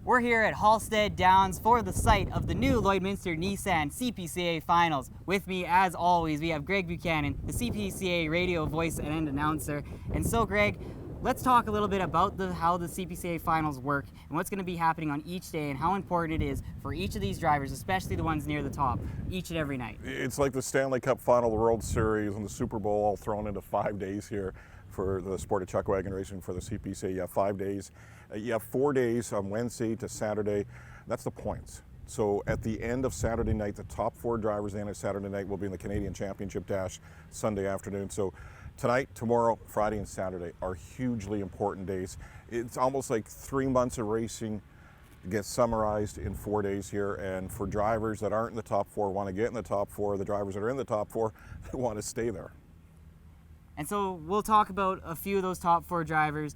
We're here at Halstead Downs for the site of the new Lloydminster Nissan CPCA Finals. With me, as always, we have Greg Buchanan, the CPCA radio voice and announcer. And so, Greg, let's talk a little bit about how the CPCA Finals work and what's going to be happening on each day and how important it is for each of these drivers, especially the ones near the top, each and every night. It's like the Stanley Cup Final, the World Series, and the Super Bowl all thrown into 5 days here for the sport of chuck wagon racing for the CPCA. You have 5 days. You have 4 days on Wednesday to Saturday. That's the points. So at the end of Saturday night, the top 4 drivers in at Saturday night will be in the Canadian Championship Dash Sunday afternoon. So tonight, tomorrow, Friday, and Saturday are hugely important days. It's almost like 3 months of racing gets summarized in 4 days here. And for drivers that aren't in the top 4, want to get in the top 4, the drivers that are in the top 4, they want to stay there. And so we'll talk about a few of those top 4 drivers.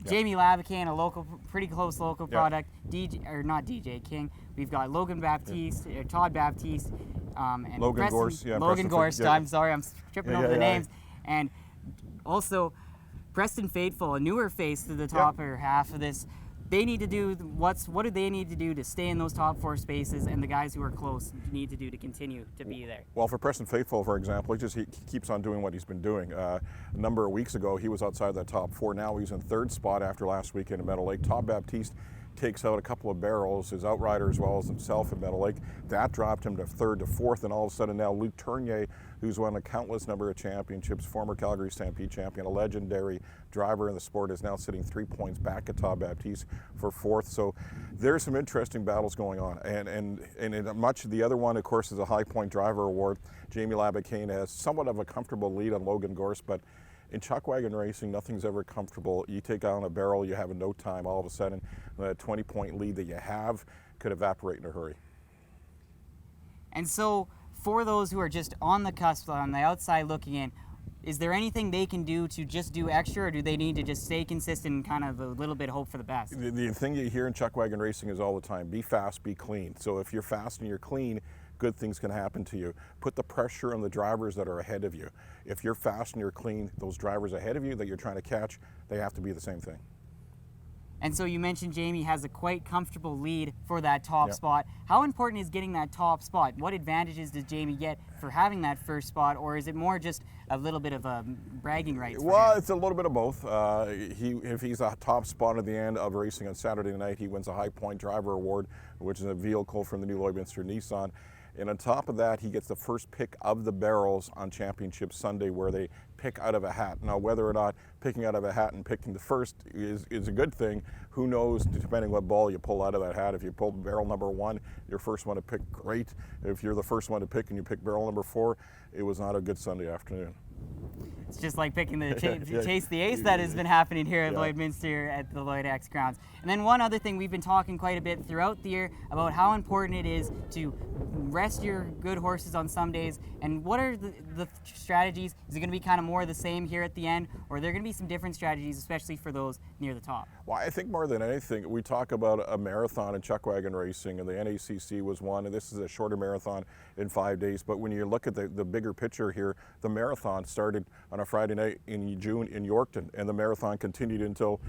Yep. Jamie Labacan, a local, pretty close local product. Not DJ King. We've got Logan Baptiste, Todd Baptiste, and Logan Preston, Gorst. Yeah, Logan Gorst. Yeah. I'm sorry, I'm tripping over the names. And also Preston Faithful, a newer face to the top half of this. They need to do what do they need to do to stay in those top 4 spaces, and the guys who are close need to do to continue to be there? Well, for Preston Faithful, for example, he keeps on doing what he's been doing. A number of weeks ago, he was outside that top 4. Now he's in 3rd spot after last weekend in Meadow Lake. Todd Baptiste takes out a couple of barrels, his outrider as well as himself in Meadow Lake. That dropped him to 3rd to 4th, and all of a sudden now Luke Tournier, who's won a countless number of championships, former Calgary Stampede champion, a legendary driver in the sport, is now sitting 3 points back at Todd Baptiste for 4th. So there's some interesting battles going on. And in much of the other one, of course, is a High Point Driver Award. Jamie Labacan has somewhat of a comfortable lead on Logan Gorst, but in chuck wagon racing, nothing's ever comfortable. You take on a barrel, you have in no time, all of a sudden, that 20-point lead that you have could evaporate in a hurry. And so, for those who are just on the cusp, on the outside looking in, is there anything they can do to just do extra, or do they need to just stay consistent and kind of a little bit hope for the best? The thing you hear in chuck wagon racing is all the time, be fast, be clean. So if you're fast and you're clean, good things can happen to you. Put the pressure on the drivers that are ahead of you. If you're fast and you're clean, those drivers ahead of you that you're trying to catch, they have to be the same thing. And so you mentioned Jamie has a quite comfortable lead for that top spot. How important is getting that top spot? What advantages does Jamie get for having that first spot, or is it more just a little bit of a bragging rights? Well, it's a little bit of both. If he's a top spot at the end of racing on Saturday night, he wins a High Point Driver Award, which is a vehicle from the new Lloydminster Nissan. And on top of that, he gets the first pick of the barrels on Championship Sunday, where they pick out of a hat. Now, whether or not picking out of a hat and picking the first is a good thing, who knows, depending what ball you pull out of that hat. If you pull barrel number 1, your first one to pick, great. If you're the first one to pick and you pick barrel number 4, it was not a good Sunday afternoon. It's just like picking the chase the ace that has been happening here at Lloydminster at the Lloyd X grounds. And then one other thing, we've been talking quite a bit throughout the year about how important it is to rest your good horses on some days. And what are the strategies? Is it going to be kind of more of the same here at the end, or are there going to be some different strategies, especially for those near the top? Well, I think more than anything, we talk about a marathon in chuck wagon racing, and the NACC was one, and this is a shorter marathon in 5 days. But when you look at the bigger picture here, the marathon started on a Friday night in June in Yorkton, and the marathon continued until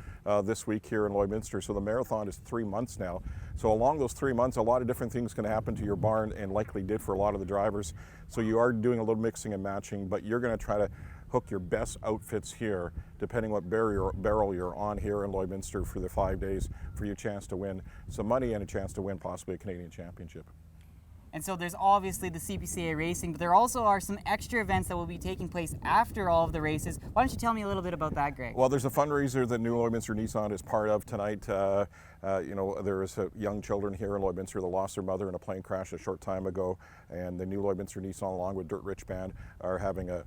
this week here in Lloydminster. So the marathon is 3 months now. So along those 3 months, a lot of different things can happen to your barn, and likely did for a lot of the drivers. So you are doing a little mixing and matching, but you're going to try to hook your best outfits here, depending what barrel you're on here in Lloydminster for the 5 days, for your chance to win some money and a chance to win possibly a Canadian Championship. And so there's obviously the CPCA racing, but there also are some extra events that will be taking place after all of the races. Why don't you tell me a little bit about that, Greg? Well, there's a fundraiser that new Lloydminster Nissan is part of tonight. There is young children here in Lloydminster that lost their mother in a plane crash a short time ago, and the new Lloydminster Nissan, along with Dirt Rich Band, are having a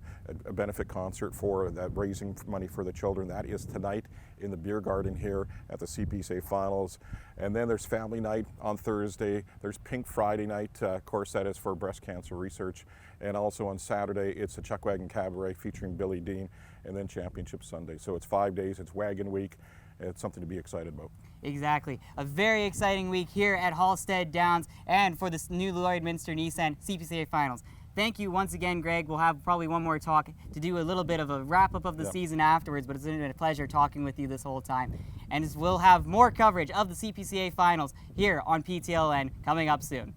benefit concert for that, raising money for the children. That is tonight in the beer garden here at the CPCA Finals. And then there's family night on Thursday. There's Pink Friday night. Of course, that is for breast cancer research. And also on Saturday, it's a Chuck Wagon Cabaret featuring Billy Dean, and then Championship Sunday. So it's 5 days. It's Wagon Week. It's something to be excited about. Exactly. A very exciting week here at Halstead Downs and for this new Lloydminster Nissan CPCA Finals. Thank you once again, Greg. We'll have probably one more talk to do a little bit of a wrap-up of the season afterwards, but it's been a pleasure talking with you this whole time. and we'll have more coverage of the CPCA Finals here on PTLN coming up soon.